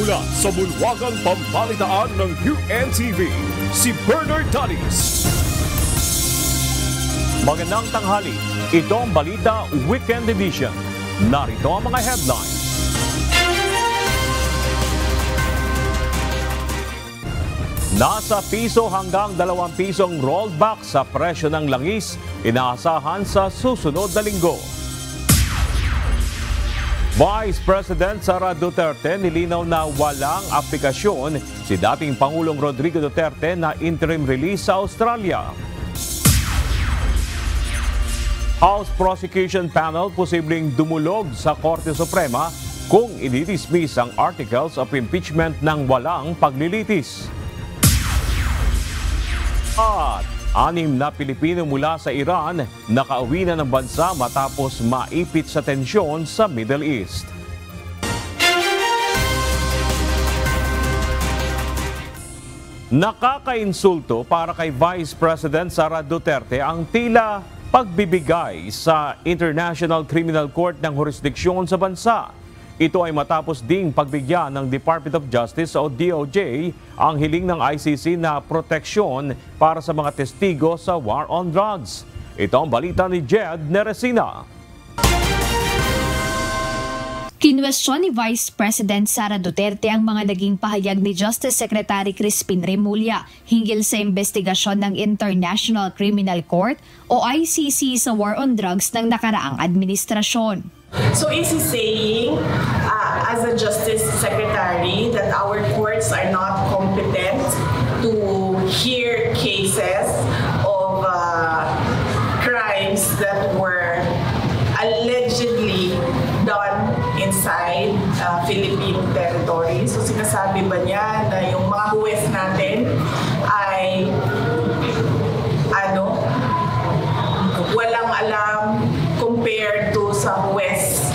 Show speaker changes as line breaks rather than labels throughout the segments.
Mula sa bulwagang pambalitaan ng UNTV, si Bernard Talis. Magandang tanghali, ito ang Balita Weekend Edition. Narito ang mga headlines. Nasa piso hanggang 2 pisong rollback sa presyo ng langis, inaasahan sa susunod na linggo. Vice President Sara Duterte nilinaw na walang aplikasyon si dating Pangulong Rodrigo Duterte na interim release sa Australia. House Prosecution Panel posibleng dumulog sa Korte Suprema kung ididismiss ang articles of impeachment ng walang paglilitis. At 6 na Pilipino mula sa Iran nakauwi na ng bansa matapos maipit sa tensyon sa Middle East. Nakakainsulto para kay Vice President Sara Duterte ang tila pagbibigay sa International Criminal Court ng jurisdiksyon sa bansa. Ito ay matapos ding pagbigyan ng Department of Justice o DOJ ang hiling ng ICC na proteksyon para sa mga testigo sa war on drugs. Ito ang balita ni Jed Neresina.
Kinwestiyon ni Vice President Sara Duterte ang mga naging pahayag ni Justice Secretary Crispin Remulla hinggil sa investigasyon ng International Criminal Court o ICC sa war on drugs ng nakaraang administrasyon.
So is he saying, as a Justice Secretary, that our courts are not competent to hear cases of crimes that were allegedly done inside Philippine territory? So sinasabi ba niya na yung mga huwes natin ay walang alam compared to sa huwes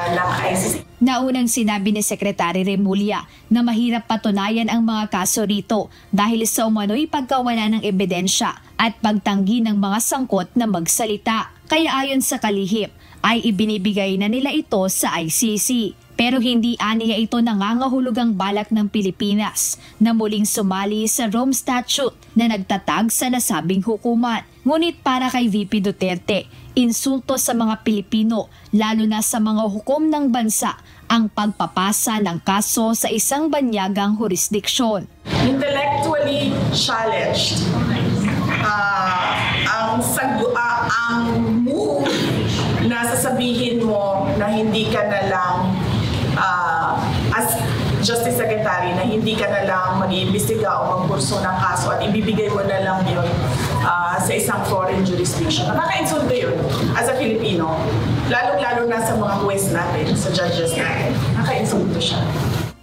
ng ICC?
Naunang sinabi ni Secretary Remulla na mahirap patunayan ang mga kaso rito dahil sa umano'y pagkawala ng ebidensya at pagtanggi ng mga sangkot na magsalita. Kaya ayon sa kalihim ay ibinibigay na nila ito sa ICC. Pero hindi aniya ito nangangahulugang balak ng Pilipinas na muling sumali sa Rome Statute na nagtatag sa nasabing hukuman. Ngunit para kay VP Duterte, insulto sa mga Pilipino, lalo na sa mga hukom ng bansa, ang pagpapasa ng kaso sa isang banyagang jurisdiksyon.
Intellectually challenged, ang move na sasabihin mo na hindi ka na lang as Justice Secretary na hindi ka na lang mag-iimbestiga o magkurso ng kaso at ibibigay mo na lang yun sa isang foreign jurisdiction. Nakaka-insulto yun as a Filipino, lalong-lalo na sa mga huwes natin, sa judges natin. Nakaka-insulto siya.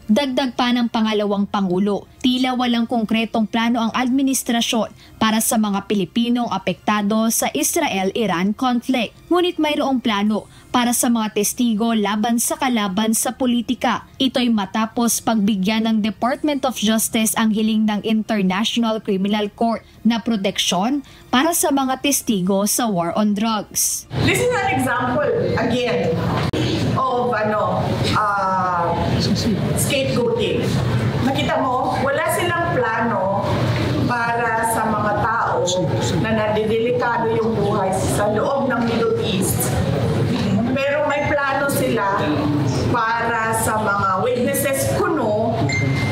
Dagdag pa ng pangalawang Pangulo, tila walang konkretong plano ang administrasyon para sa mga Pilipinong apektado sa Israel-Iran conflict. Ngunit mayroong plano para sa mga testigo laban sa kalaban sa politika. Ito'y matapos pagbigyan ng Department of Justice ang hiling ng International Criminal Court na proteksyon para sa mga testigo sa war on drugs.
This is an example, again, of scapegoating. Nakita mo, wala silang plano para sa mga tao na nadidelikado yung buhay sa loob ng Middle East. Pero may plano sila para sa mga witnesses kuno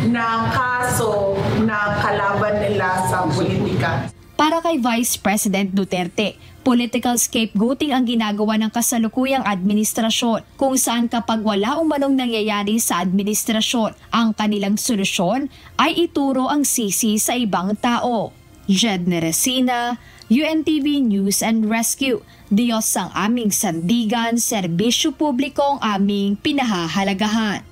ng kaso ng kalaban nila sa politika.
Para kay Vice President Duterte, political scapegoating ang ginagawa ng kasalukuyang administrasyon kung saan kapag wala umanong nangyayari sa administrasyon, ang kanilang solusyon ay ituro ang sisi sa ibang tao. Jed Neresina, UNTV News and Rescue. Diyos ang aming sandigan, serbisyo publiko ang aming pinahahalagahan.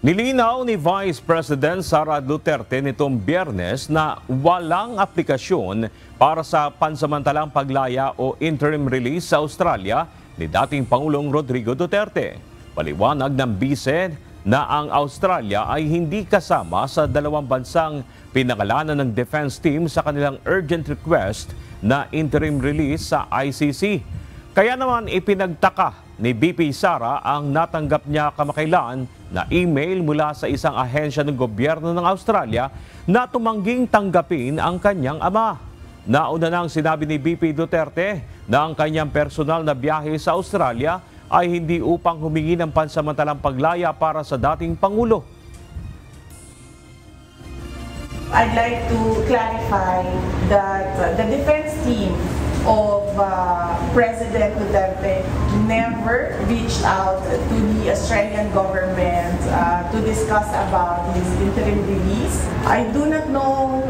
Nilinaw ni Vice President Sara Duterte nitong Biyernes na walang aplikasyon para sa pansamantalang paglaya o interim release sa Australia ni dating Pangulong Rodrigo Duterte. Paliwanag ng bise na ang Australia ay hindi kasama sa dalawang bansang pinangalanan ng defense team sa kanilang urgent request na interim release sa ICC. Kaya naman ipinagtaka ni BP Sara ang natanggap niya kamakailan na email mula sa isang ahensya ng gobyerno ng Australia na tumangging tanggapin ang kanyang ama. Nauna nang sinabi ni BP Duterte na ang kanyang personal na biyahe sa Australia ay hindi upang humingi ng pansamantalang paglaya para sa dating Pangulo.
I'd like to clarify that the defense team of President Duterte never reached out to the Australian government to discuss about his interim release. I do not know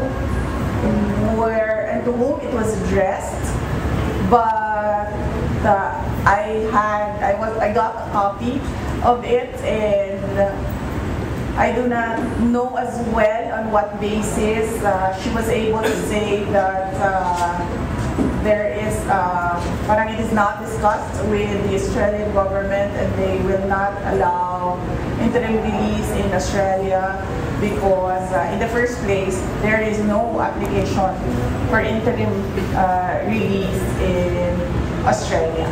where and to whom it was addressed, but I got a copy of it, and I do not know as well on what basis she was able to say that there is, parang it is not discussed with the Australian government and they will not allow interim release in Australia because in the first place, there is no application for interim release in Australia.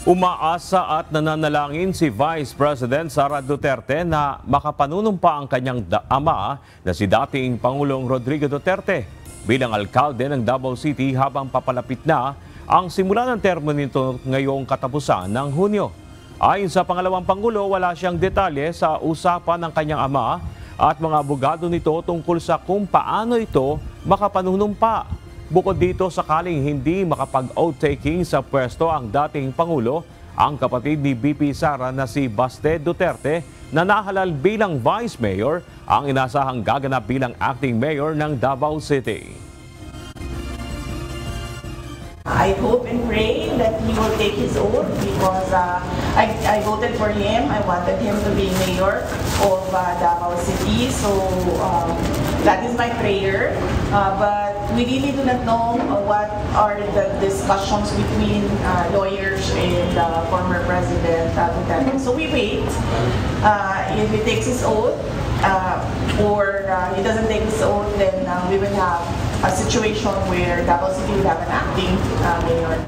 Umaasa at nananalangin si Vice President Sara Duterte na makapanunumpa ang kanyang ama na si dating Pangulong Rodrigo Duterte bilang alkalde ng Davao City habang papalapit na ang simula ng termo nito ngayong katapusan ng Hunyo. Ayon sa pangalawang Pangulo, wala siyang detalye sa usapan ng kanyang ama at mga abogado nito tungkol sa kung paano ito makapanunumpa. Bukod dito, sakaling hindi makapag-oath-taking sa pwesto ang dating Pangulo, ang kapatid ni BP Sara na si Baste Duterte na nahalal bilang Vice Mayor ang inasahang gaganap bilang Acting Mayor ng Davao City.
I hope and pray that he will take his oath because I voted for him. I wanted him to be mayor of Davao City. So that is my prayer. But we really do not know what are the discussions between lawyers and former President Duterte. So we wait. If he takes his oath or he doesn't take his oath, then we will have a situation where Davao City will have an acting mayor.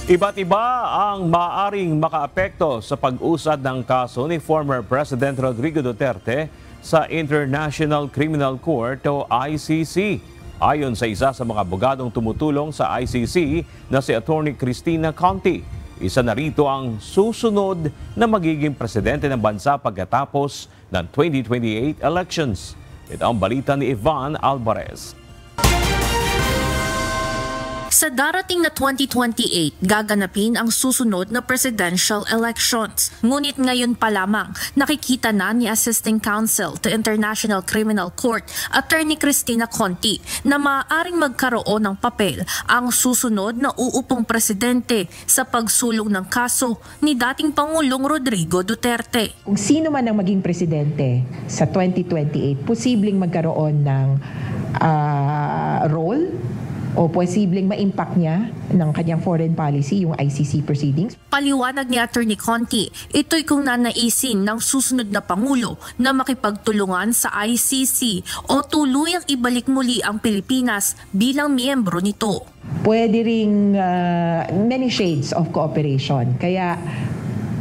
Iba't iba ang maaaring makaapekto sa pag-usad ng kaso ni former President Rodrigo Duterte sa International Criminal Court o ICC. Ayon sa isa sa mga abogadong tumutulong sa ICC na si Attorney Cristina Conti, isa na rito ang susunod na magiging presidente ng bansa pagkatapos ng 2028 elections. Ito ang balita ni Ivan Alvarez.
Sa darating na 2028, gaganapin ang susunod na presidential elections. Ngunit ngayon pa lamang, nakikita na ni Assisting Counsel to International Criminal Court, Attorney Cristina Conti, na maaaring magkaroon ng papel ang susunod na uupong presidente sa pagsulong ng kaso ni dating Pangulong Rodrigo Duterte.
Kung sino man ang maging presidente sa 2028, posibleng magkaroon ng role o posibleng ma-impact niya ng kanyang foreign policy, yung ICC proceedings.
Paliwanag ni Attorney Conti, ito'y kung nanaisin ng susunod na Pangulo na makipagtulungan sa ICC o tuluyang ibalik muli ang Pilipinas bilang miyembro nito.
Pwede ring many shades of cooperation. Kaya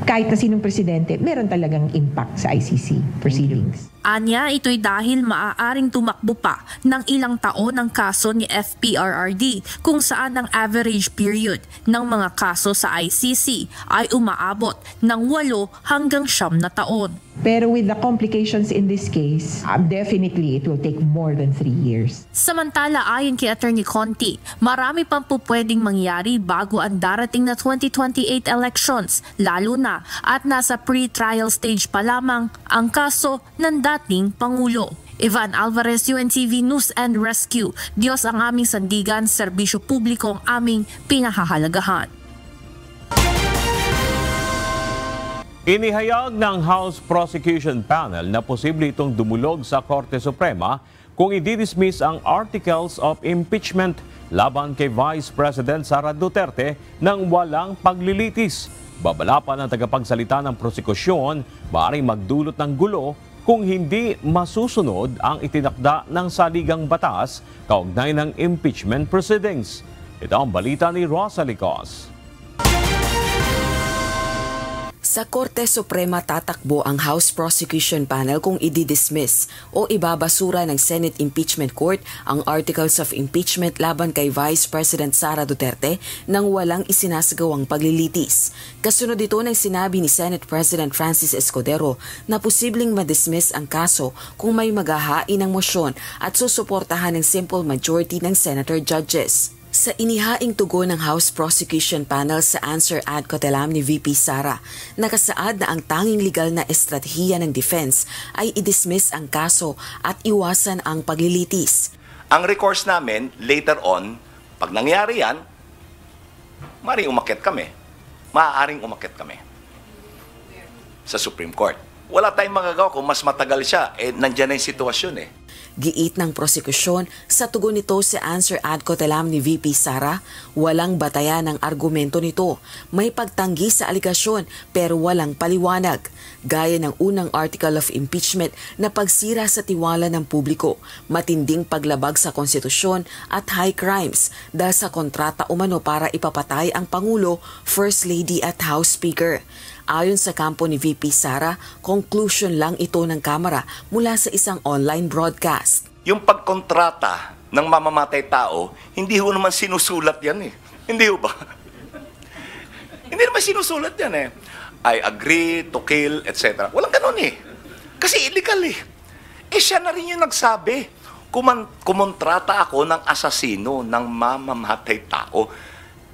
kahit na sinong presidente, meron talagang impact sa ICC proceedings.
Anya, ito'y dahil maaaring tumakbo pa ng ilang taon ang kaso ni FPRRD kung saan ang average period ng mga kaso sa ICC ay umaabot ng 8 hanggang 9 na taon.
Pero with the complications in this case, definitely it will take more than 3 years.
Samantala, ayon kay Attorney Conti, marami pang pupwedeng mangyari bago ang darating na 2028 elections, lalo na at nasa pre-trial stage pa lamang ang kaso ng dating Pangulo. Ivan Alvarez, UNTV News and Rescue. Diyos ang aming sandigan, serbisyo publiko ang aming pinahahalagahan.
Inihayag ng House Prosecution Panel na posible itong dumulog sa Korte Suprema kung i-dismiss ang articles of impeachment laban kay Vice President Sara Duterte nang walang paglilitis. Babala pa ng tagapagsalita ng prosekusyon, maaaring magdulot ng gulo kung hindi masusunod ang itinakda ng saligang batas kaugnay ng impeachment proceedings. Ito ang balita ni Rosa Licos.
Sa Korte Suprema tatakbo ang House Prosecution Panel kung i-dismiss o ibabasura ng Senate Impeachment Court ang Articles of Impeachment laban kay Vice President Sara Duterte nang walang isinasagawang paglilitis. Kasunod ito ng sinabi ni Senate President Francis Escudero na posibleng ma-dismiss ang kaso kung may maghahain ng mosyon at susuportahan ng simple majority ng senator judges. Sa inihaing tugon ng House Prosecution Panel sa answer ad cotelam ni VP Sara, nakasaad na ang tanging legal na estratehiya ng defense ay i-dismiss ang kaso at iwasan ang paglilitis.
Ang recourse namin, later on, pag nangyari yan, maaaring umakyat kami sa Supreme Court. Wala tayong magagawa kung mas matagal siya, nandyan na yung sitwasyon
Giit ng prosekusyon sa tugon nito sa answer ad cotelam ni VP Sara, walang batayan ng argumento nito. May pagtanggi sa aligasyon pero walang paliwanag. Gaya ng unang article of impeachment na pagsira sa tiwala ng publiko, matinding paglabag sa konstitusyon at high crimes dahil sa kontrata umano para ipapatay ang Pangulo, First Lady at House Speaker. Ayon sa kampo ni VP Sara, conclusion lang ito ng Kamara mula sa isang online broadcast.
Yung pagkontrata ng mamamatay tao, hindi ho naman sinusulat yan Hindi ho ba? Hindi naman sinusulat yan I agree to kill, etc. Walang ganun Kasi illegal siya na rin yung nagsabi. Kumontrata ako ng asasino ng mamamatay tao.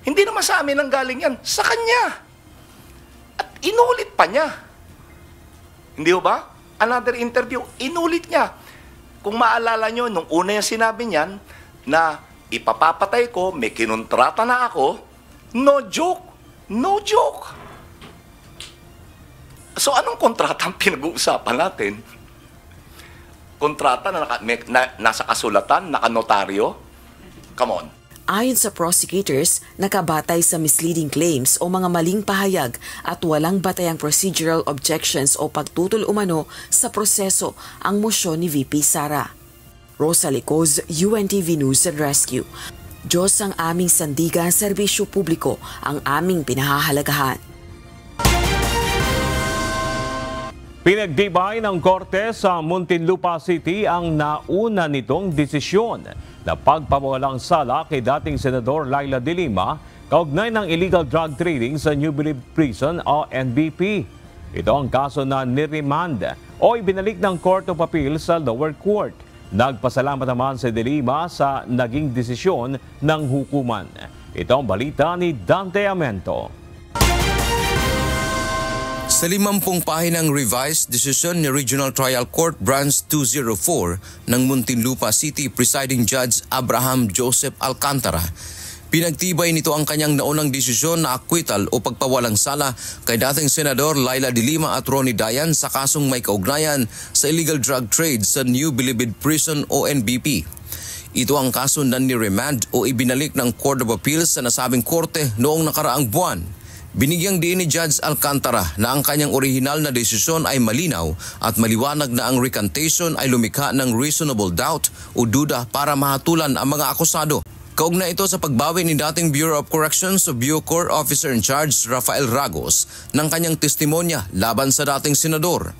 Hindi naman sa amin ang galing yan, sa kanya. At inulit pa niya. Hindi ba? Another interview, inulit niya. Kung maalala nyo, nung una yung sinabi niyan na ipapapatay ko, may kinontrata na ako, no joke. No joke. So anong kontrata ang pinag-uusapan natin? Kontrata na nasa kasulatan, nakanotaryo? Come on.
Ayon sa prosecutors, nakabatay sa misleading claims o mga maling pahayag at walang batayang procedural objections o pagtutol umano sa proseso ang mosyon ni VP Sara. Rosa Licos, UNTV News and Rescue. Diyos ang aming sandigan, serbisyo publiko ang aming pinahahalagahan.
Pinagdibay ng Korte sa Muntinlupa City ang nauna nitong desisyon na pagpapawalang sala kay dating Senador Laila de Lima kaugnay ng illegal drug trading sa New Bilibid Prison o NBP. Ito ang kaso na niremand o ibinalik ng Court of Appeal sa lower court. Nagpasalamat naman si de Lima sa naging desisyon ng hukuman. Ito ang balita ni Dante Amento.
Sa 50 pahinang revised desisyon ni Regional Trial Court Branch 204 ng Muntinlupa City Presiding Judge Abraham Joseph Alcantara, pinagtibay nito ang kanyang naunang desisyon na acquittal o pagpawalang sala kay dating Senador Laila de Lima at Ronnie Dayan sa kasong may kaugnayan sa illegal drug trade sa New Bilibid Prison o NBP. Ito ang kaso na ni-remand o ibinalik ng Court of Appeals sa nasabing korte noong nakaraang buwan. Binigyang diin ni Judge Alcantara na ang kanyang orihinal na desisyon ay malinaw at maliwanag na ang recantation ay lumikha ng reasonable doubt o duda para mahatulan ang mga akusado. Kaugnay ito sa pagbawi ni dating Bureau of Corrections o Bucor Officer in Charge Rafael Ragos ng kanyang testimonya laban sa dating senador.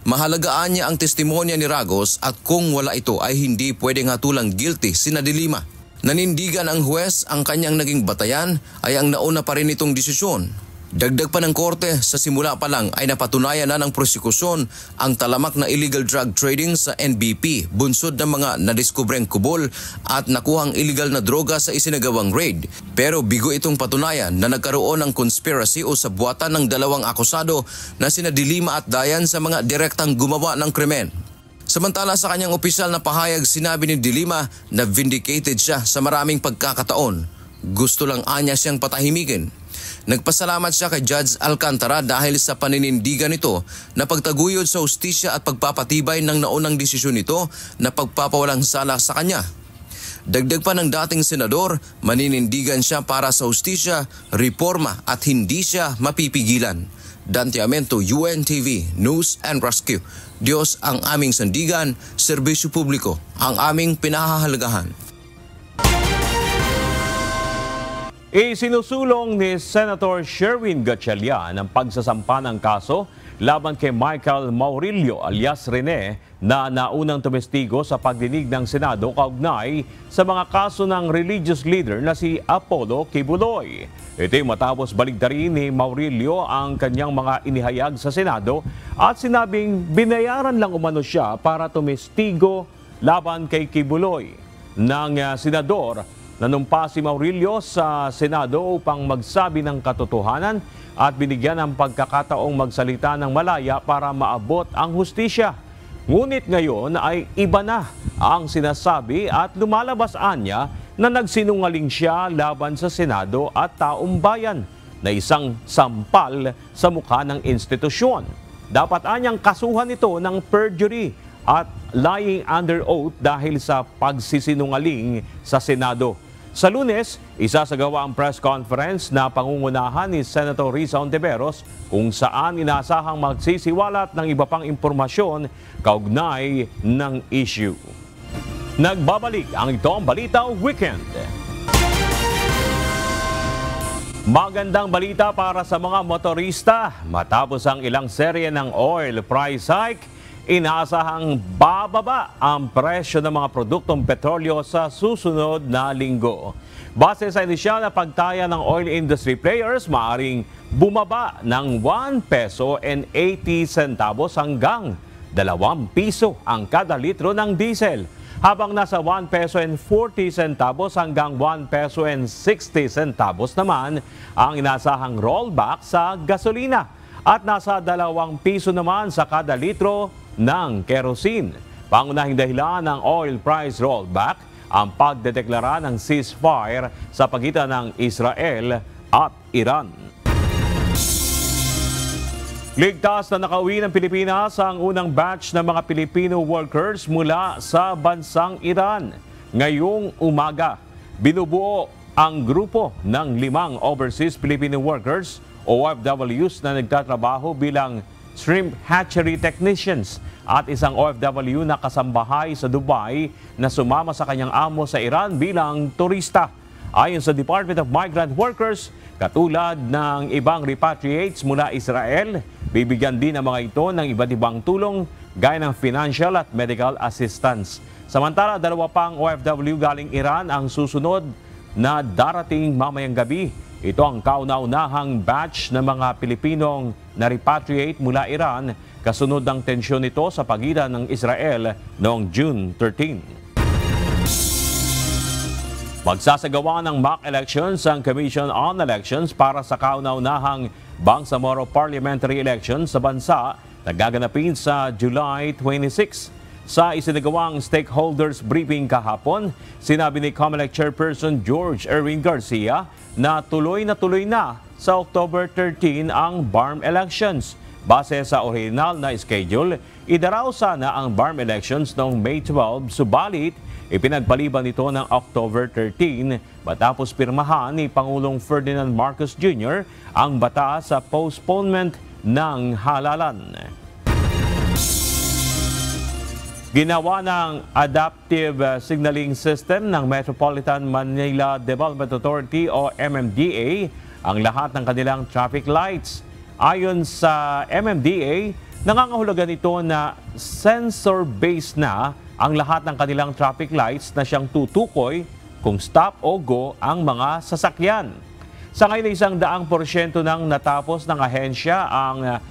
Mahalagaan niya ang testimonya ni Ragos at kung wala ito ay hindi pwedeng hatulang guilty sina de Lima. Nanindigan ang huwes ang kanyang naging batayan ay ang nauna pa rin itong desisyon. Dagdag pa ng korte, sa simula pa lang ay napatunayan na ng prosekusyon ang talamak na illegal drug trading sa NBP, bunsod ng mga nadiskubreng kubol at nakuhang illegal na droga sa isinagawang raid. Pero bigo itong patunayan na nagkaroon ng conspiracy o sabuatan ng dalawang akusado na sina de Lima at Dayan sa mga direktang gumawa ng krimen. Samantala sa kanyang opisyal na pahayag, sinabi ni de Lima na vindicated siya sa maraming pagkakataon. Gusto lang anya siyang patahimikin. Nagpasalamat siya kay Judge Alcantara dahil sa paninindigan nito na pagtaguyod sa hustisya at pagpapatibay ng naunang desisyon nito na pagpapawalang sala sa kanya. Dagdag pa ng dating senador, maninindigan siya para sa hustisya, reforma at hindi siya mapipigilan. Dante Amento, UNTV News and Rescue. Diyos ang aming sandigan, serbisyo publiko ang aming pinahahalagahan.
Isinusulong ni Senator Sherwin Gatchalian ang pagsasampa ng kaso laban kay Michael Maurilio alias Rene na naunang tumestigo sa pagdinig ng Senado kaugnay sa mga kaso ng religious leader na si Apollo Kibuloy. Ito'y matapos baligtarin ni Maurilio ang kanyang mga inihayag sa Senado at sinabing binayaran lang umano siya para tumestigo laban kay Kibuloy. Ng senador, nanumpa si Maurilio sa Senado upang magsabi ng katotohanan at binigyan ng pagkakataong magsalita ng malaya para maabot ang hustisya. Ngunit ngayon ay iba na ang sinasabi at lumalabas anya na nagsinungaling siya laban sa Senado at taong bayan na isang sampal sa mukha ng institusyon. Dapat anyang kasuhan ito ng perjury at lying under oath dahil sa pagsisinungaling sa Senado. Sa Lunes, isasagawa ang press conference na pangungunahan ni Senator Risa Hontiveros kung saan inaasahang magsisiwalat ng iba pang impormasyon kaugnay ng issue. Nagbabalik ang itong Balita Weekend. Magandang balita para sa mga motorista. Matapos ang ilang serye ng oil price hike, inaasahang bababa ang presyo ng mga produktong petrolyo sa susunod na linggo. Base sa inisyal na pagtaya ng oil industry players, maaring bumaba ng 1 peso and 80 centavos hanggang 2 piso ang kada litro ng diesel, habang nasa 1 peso and 40 centavos hanggang 1 peso and 60 centavos naman ang inasahang rollback sa gasolina at nasa 2 piso naman sa kada litro ng kerosene. Pangunahing dahilan ng oil price rollback ang pagdedeklara ng ceasefire sa pagitan ng Israel at Iran. Ligtas na nakauwi ng Pilipinas ang unang batch ng mga Pilipino workers mula sa bansang Iran. Ngayong umaga, binubuo ang grupo ng 5 overseas Filipino workers o OFWs na nagtatrabaho bilang shrimp hatchery technicians at isang OFW na kasambahay sa Dubai na sumama sa kanyang amo sa Iran bilang turista. Ayon sa Department of Migrant Workers, katulad ng ibang repatriates mula Israel, bibigyan din ang mga ito ng iba't ibang tulong gaya ng financial at medical assistance. Samantala, 2 pang OFW galing Iran ang susunod na darating mamayang gabi. Ito ang kauna-unahang batch ng mga Pilipinong na repatriate mula Iran kasunod ng tensyon nito sa pagitan ng Israel noong June 13. Magsasagawa ng mock elections ang Commission on Elections para sa kauna-unahang Bangsamoro Parliamentary Elections sa bansa na gaganapin sa July 26. Sa isinagawang stakeholders briefing kahapon, sinabi ni COMELEC Chairperson George Erwin Garcia na tuloy na sa October 13 ang BARM elections. Base sa original na schedule, idaraw sana ang BARM elections noong May 12, subalit ipinagpaliban ito ng October 13 matapos pirmahan ni Pangulong Ferdinand Marcos Jr. ang batas sa postponement ng halalan. Ginawa ng Adaptive Signaling System ng Metropolitan Manila Development Authority o MMDA ang lahat ng kanilang traffic lights. Ayon sa MMDA, nangangahulugan ito na sensor-based na ang lahat ng kanilang traffic lights na siyang tutukoy kung stop o go ang mga sasakyan. Sa ngayon, 100% nang natapos ng ahensya ang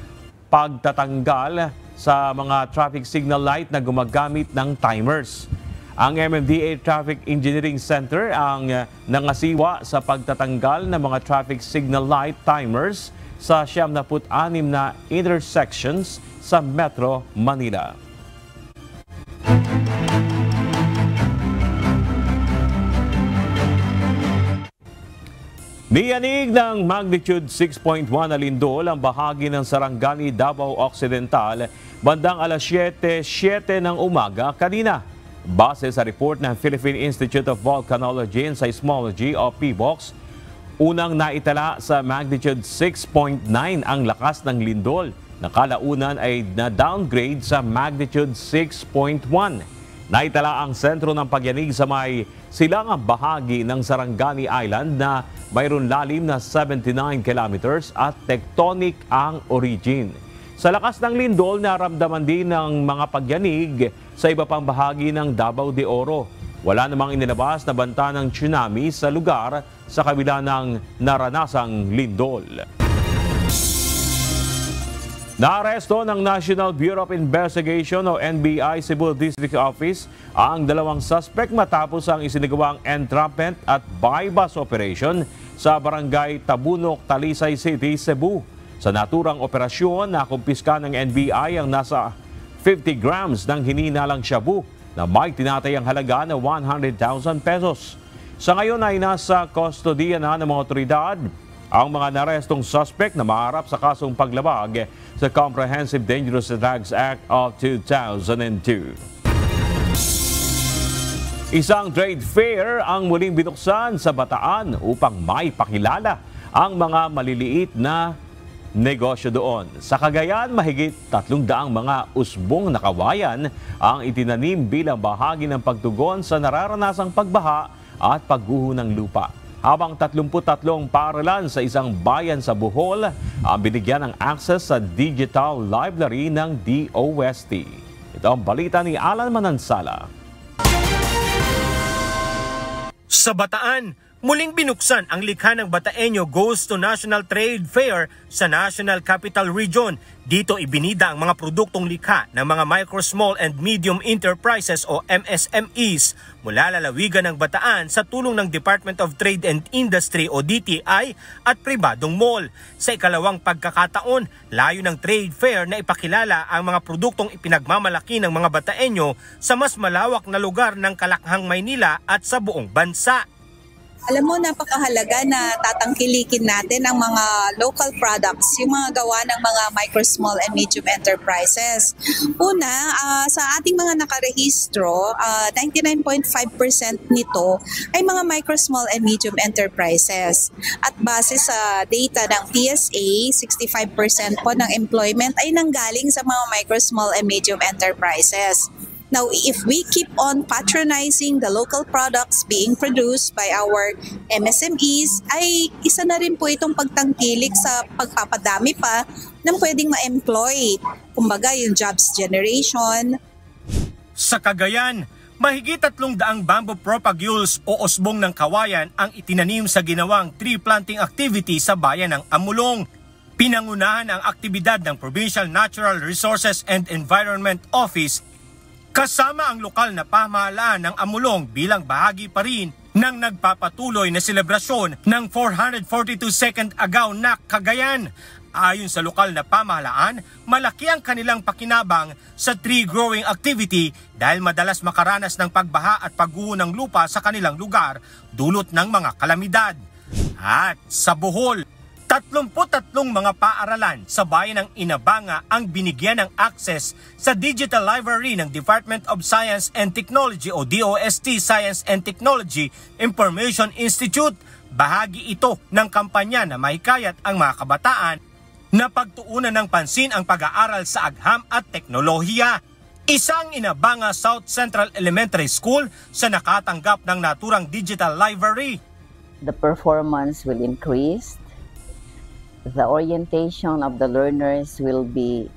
pagtatanggal sa mga traffic signal light na gumagamit ng timers. Ang MMDA Traffic Engineering Center ang nangasiwa sa pagtatanggal ng mga traffic signal light timers sa 76 na intersections sa Metro Manila. Niyanig ng magnitude 6.1 na lindol ang bahagi ng Sarangani, Davao Occidental bandang alas 7:07 ng umaga kanina. Base sa report ng Philippine Institute of Volcanology and Seismology o PVOX, unang naitala sa magnitude 6.9 ang lakas ng lindol na kalaunan ay na-downgrade sa magnitude 6.1. Naitala ang sentro ng pagyanig sa may silangang bahagi ng Sarangani Island na mayroon lalim na 79 kilometers at tectonic ang origin. Sa lakas ng lindol, naramdaman din ng mga pagyanig sa iba pang bahagi ng Davao de Oro. Wala namang inilabas na banta ng tsunami sa lugar sa kabila ng naranasang lindol. Naaresto ng National Bureau of Investigation o NBI Cebu District Office ang dalawang suspect matapos ang isinagawang entrapment at buy-bust operation sa barangay Tabunok, Talisay City, Cebu. Sa naturang operasyon, nakumpiska ng NBI ang nasa 50 grams ng hininalang shabu na may tinatayang halaga na 100,000 pesos. Sa ngayon ay nasa kustodiya na ng mga otoridad ang mga narestong suspect na maharap sa kasong paglabag sa Comprehensive Dangerous Drugs Act of 2002. Isang trade fair ang muling binuksan sa Bataan upang maipakilala ang mga maliliit na negosyo doon. Sa Cagayan, mahigit 300 mga usbong na kawayan ang itinanim bilang bahagi ng pagtugon sa nararanasang pagbaha at pagguho ng lupa. Habang 33 paaralan sa isang bayan sa Bohol ang binigyan ng access sa digital library ng DOST. Ito ang balita ni Alan Manansala.
Sa Bataan, muling binuksan ang likha ng Bataeño Goes to National Trade Fair sa National Capital Region. Dito ibinida ang mga produktong likha ng mga micro, small and medium enterprises o MSMEs mula lalawigan ng Bataan sa tulong ng Department of Trade and Industry o DTI at pribadong mall. Sa ikalawang pagkakataon, layo ng trade fair na ipakilala ang mga produktong ipinagmamalaki ng mga Bataeño sa mas malawak na lugar ng Kalakhang, Maynila at sa buong bansa.
Alam mo, napakahalaga na tatangkilikin natin ang mga local products, yung mga gawa ng mga micro, small, and medium enterprises. Una, sa ating mga nakarehistro, 99.5% nito ay mga micro, small, and medium enterprises. At base sa data ng PSA, 65% po ng employment ay nanggaling sa mga micro, small, and medium enterprises. Now, if we keep on patronizing the local products being produced by our MSMEs, ay isa na rin po itong pagtangkilik sa pagpapadami pa ng pwedeng ma-employ. Kumbaga, yung jobs generation.
Sa Cagayan, mahigit 300 bamboo propagules o usbong ng kawayan ang itinanim sa ginawang tree planting activity sa bayan ng Amulong. Pinangunahan ang aktibidad ng Provincial Natural Resources and Environment Office kasama ang lokal na pamahalaan ng Amulong bilang bahagi pa rin ng nagpapatuloy na selebrasyon ng 442nd Agaw na Cagayan. Ayon sa lokal na pamahalaan, malaki ang kanilang pakinabang sa tree growing activity dahil madalas makaranas ng pagbaha at pagguho ng lupa sa kanilang lugar dulot ng mga kalamidad. At sa Bohol, 33 mga paaralan sa bayan ng Inabanga ang binigyan ng access sa digital library ng Department of Science and Technology o DOST Science and Technology Information Institute. Bahagi ito ng kampanya na mahikayat ang mga kabataan na pagtuunan ng pansin ang pag-aaral sa agham at teknolohiya. Isang Inabanga South Central Elementary School sa nakatanggap ng naturang digital library.
The performance will increase. The orientation of the learners will be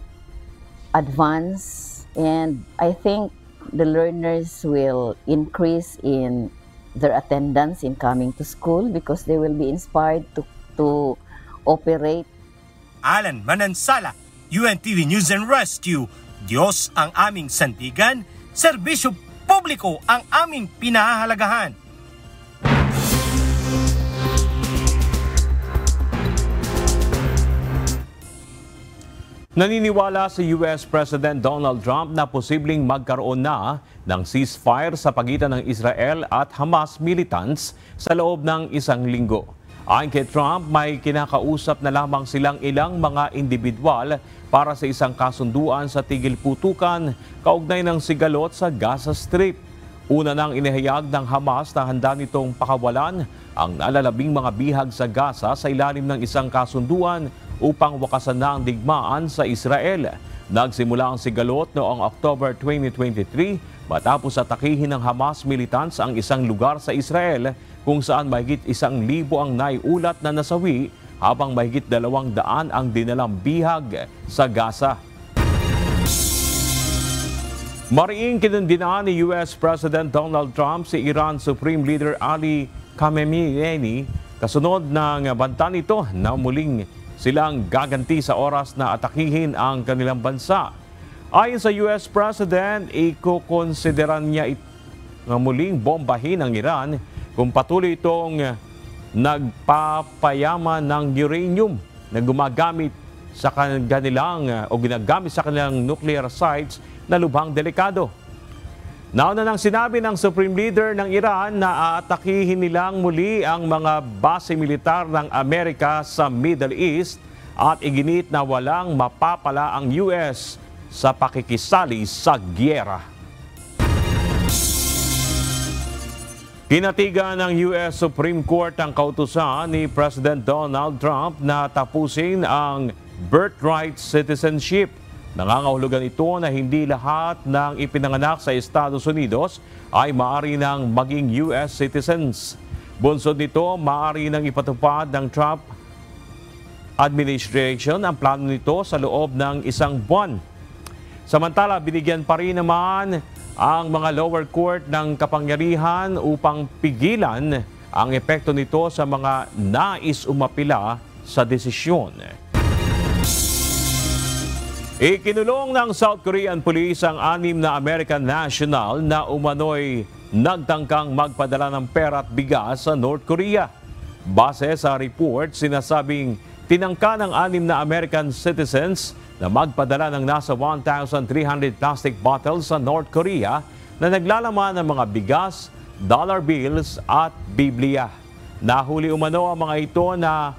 advanced, and I think the learners will increase in their attendance in coming to school because they will be inspired to operate.
Alan Manansala, UNTV News and Rescue. Diyos ang aming sandigan, serbisyo publiko ang aming pinahahalagahan.
Naniniwala si US President Donald Trump na posibleng magkaroon na ng ceasefire sa pagitan ng Israel at Hamas militants sa loob ng isang linggo. Ayon kay Trump, may kinakausap na lamang silang ilang mga individual para sa isang kasunduan sa tigil putukan kaugnay ng sigalot sa Gaza Strip. Una nang inihayag ng Hamas na handa nitong pakawalan ang nalalabing mga bihag sa Gaza sa ilalim ng isang kasunduan upang wakasan na ang digmaan sa Israel. Nagsimula ang sigalot noong October 2023 matapos atakihin ng Hamas militants ang isang lugar sa Israel kung saan mahigit 1,000 ang naiulat na nasawi habang mahigit 200 ang dinalang bihag sa Gaza. Mariing kinundinaan ni US President Donald Trump si Iran Supreme Leader Ali Khamenei kasunod ng banta nito na muling silang gaganti sa oras na atakihin ang kanilang bansa. Ayon sa US President, ikukonsideran niya muling bombahin ang Iran kung patuloy itong nagpapayaman ng uranium na gumagamit sa kanilang o ginagamit sa kanilang nuclear sites na lubhang delikado. Nauna nang sinabi ng Supreme Leader ng Iran na aatakihin nilang muli ang mga base militar ng Amerika sa Middle East at iginit na walang mapapala ang US sa pakikisali sa gyera. Kinatigan ng US Supreme Court ang kautusan ni President Donald Trump na tapusin ang birthright citizenship. Nangangahulugan ito na hindi lahat ng ipinanganak sa Estados Unidos ay maaari nang maging US citizens. Bunsod nito, maaari nang ipatupad ng Trump administration ang plano nito sa loob ng 1 buwan. Samantala, binigyan pa rin naman ang mga lower court ng kapangyarihan upang pigilan ang epekto nito sa mga nais umapila sa desisyon. Ikinulong ng South Korean Police ang 6 na American national na umano'y nagtangkang magpadala ng pera at bigas sa North Korea. Base sa report, sinasabing tinangka ng 6 na American citizens na magpadala ng nasa 1,300 plastic bottles sa North Korea na naglalaman ng mga bigas, dollar bills at Biblia. Nahuli umano ang mga ito na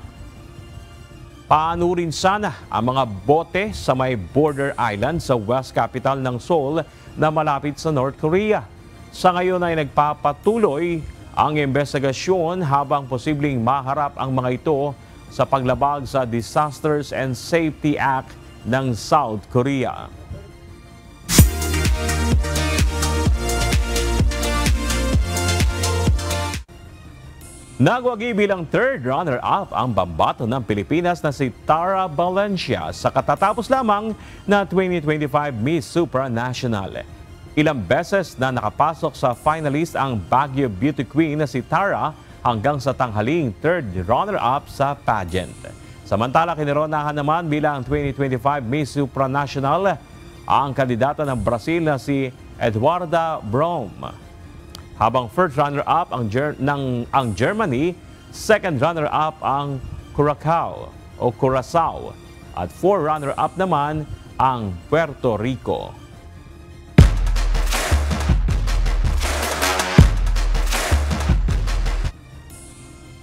paanurin sana ang mga bote sa may border island sa west capital ng Seoul na malapit sa North Korea. Sa ngayon ay nagpapatuloy ang investigasyon habang posibleng maharap ang mga ito sa paglabag sa Disasters and Safety Act ng South Korea. Nagwagi bilang third runner-up ang pambato ng Pilipinas na si Tara Valencia sa katatapos lamang na 2025 Miss Supranational. Ilang beses na nakapasok sa finalist ang Baguio Beauty Queen na si Tara hanggang sa tanghaling third runner-up sa pageant. Samantala, kinoronahan naman bilang 2025 Miss Supranational ang kandidata ng Brazil na si Eduarda Brom. Habang first runner-up ang Germany, second runner-up ang Curaçao at fourth runner-up naman ang Puerto Rico.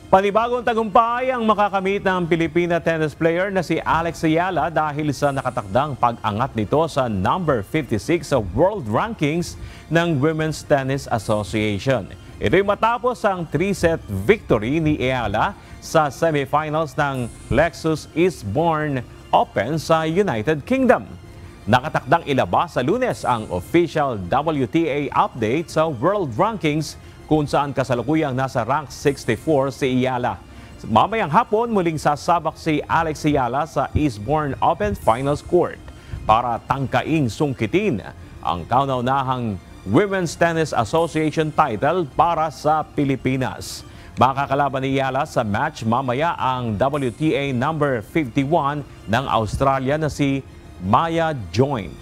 Panibagong tagumpay ang makakamit ng Pilipina tennis player na si Alex Ayala dahil sa nakatakdang pag-angat nito sa number 56 sa world rankings ng Women's Tennis Association. Ito'y matapos ang 3-set victory ni Ayala sa semifinals ng Lexus Eastbourne Open sa United Kingdom. Nakatakdang ilabas sa Lunes ang official WTA update sa world rankings kung saan kasalukuyang nasa rank 64 si Ayala. Mamayang hapon muling sasabak si Alex Ayala sa Eastbourne Open Finals Court para tangkaing sungkitin ang kauna-unahang Women's Tennis Association title para sa Pilipinas. Makakalaban ni Ayala sa match mamaya ang WTA number 51 ng Australia na si Maya Joint.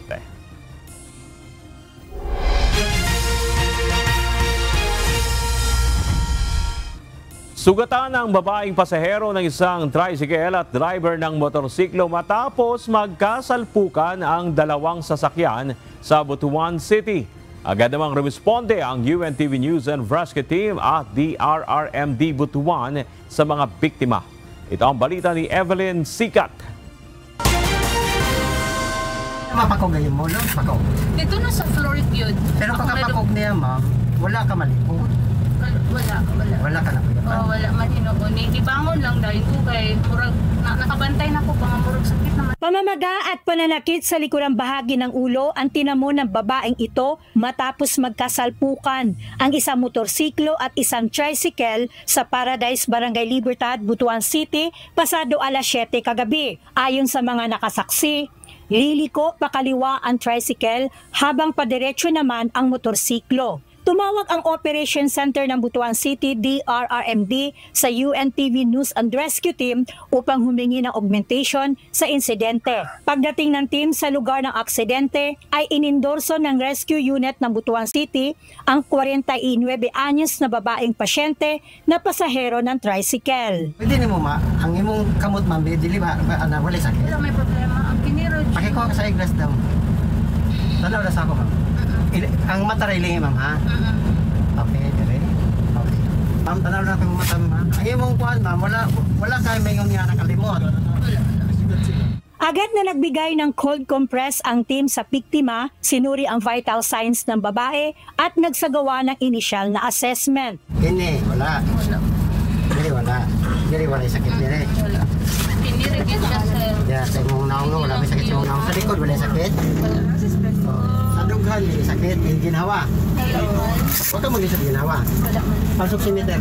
Sugatan ang babaeng pasahero ng isang tricycle at driver ng motorsiklo matapos magkasalpukan ang dalawang sasakyan sa Butuan City. Agad namang rumisponde ang UNTV News and Rescue Team at DRRMD Butuan sa mga biktima. Ito ang balita ni Evelyn Sikat.
Mapakog ngayon mo lang, pakog.
Ito na sa floor yun.
Pero pagkapakog niya, ma'am, wala ka malipot. Wala ka na kuyapan?
Wala man hinuuni. Ibangon lang dahil ko kay murag nakabantay na ko pang murag sakit naman.
Pamamaga at pananakit sa likurang bahagi ng ulo ang tinamo ng babaeng ito matapos magkasalpukan ang isang motorsiklo at isang tricycle sa Paradise, Barangay Libertad, Butuan City pasado alas 7 kagabi. Ayon sa mga nakasaksi, liliko pakaliwa ang tricycle habang padiretso naman ang motorsiklo. Tumawag ang Operation Center ng Butuan City DRRMD sa UNTV News and Rescue Team upang humingi ng augmentation sa insidente. Pagdating ng team sa lugar ng aksidente ay inindorso ng Rescue Unit ng Butuan City ang 49 anyos na babaeng pasyente na pasahero ng tricycle.
Pwede ni mo ang imong kamot ma'am, dili ba wala sakit?
Wala may problema. Ang kiniro.
Pakikuha ka sa iglas daw. Tanaw na sa ako ma'am. Ang mata railing ma'am ha? Okay, dire. Okay. Ma'am, tanaw na akong mata ma'am. Ang imong kuhan ma'am, wala kayo mayroong nga nakalimot.
Agad na nagbigay ng cold compress ang team sa biktima, sinuri ang vital signs ng babae at nagsagawa ng initial na assessment.
Hindi, wala. Dili wala sakit dire.
Wala. Pinirigyan siya sa...
Sa imong naong wala may sakit sa imong naong. Sa likod wala sakit?
Wala.
Sa dughan, may sakit, may ginhawa. Huwag ka mag-isip ginhawa. Pasok si Mita.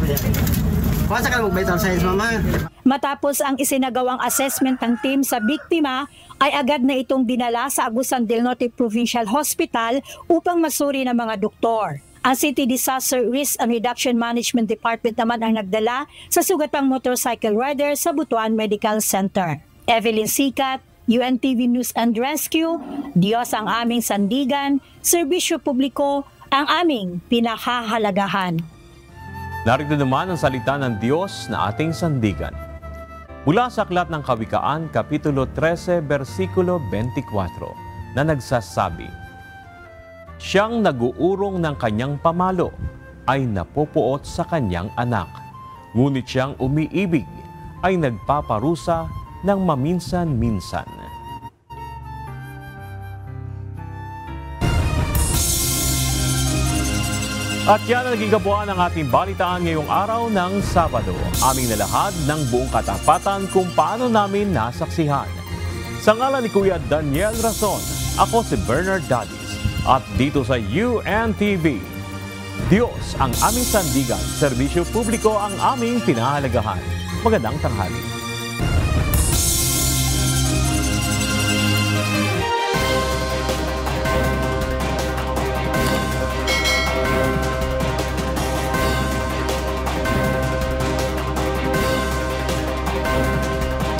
Pasa ka mag vital signs mama.
Matapos ang isinagawang assessment ng team sa biktima, ay agad na itong dinala sa Agusan del Norte Provincial Hospital upang masuri ng mga doktor. Ang City Disaster Risk and Reduction Management Department naman ang nagdala sa sugatang motorcycle rider sa Butuan Medical Center. Evelyn Sikat, UNTV News and Rescue, Diyos ang aming sandigan, serbisyo publiko ang aming pinahahalagahan.
Narito naman ang salita ng Diyos na ating sandigan. Mula sa Aklat ng Kawikaan, Kapitulo 13, versikulo 24, na nagsasabi, "Siyang naguurong ng kanyang pamalo ay napupuot sa kanyang anak, ngunit siyang umiibig ay nagpaparusa ng maminsan-minsan." At yan ang naging kabuuan ng ating balitaan ngayong araw ng Sabado. Aming nalahad ng buong katapatan kung paano namin nasaksihan. Sa ngalan ni Kuya Daniel Rason, ako si Bernard Dadis. At dito sa UNTV, Diyos ang aming sandigan, serbisyo publiko ang aming pinahalagahan. Magandang tanghali.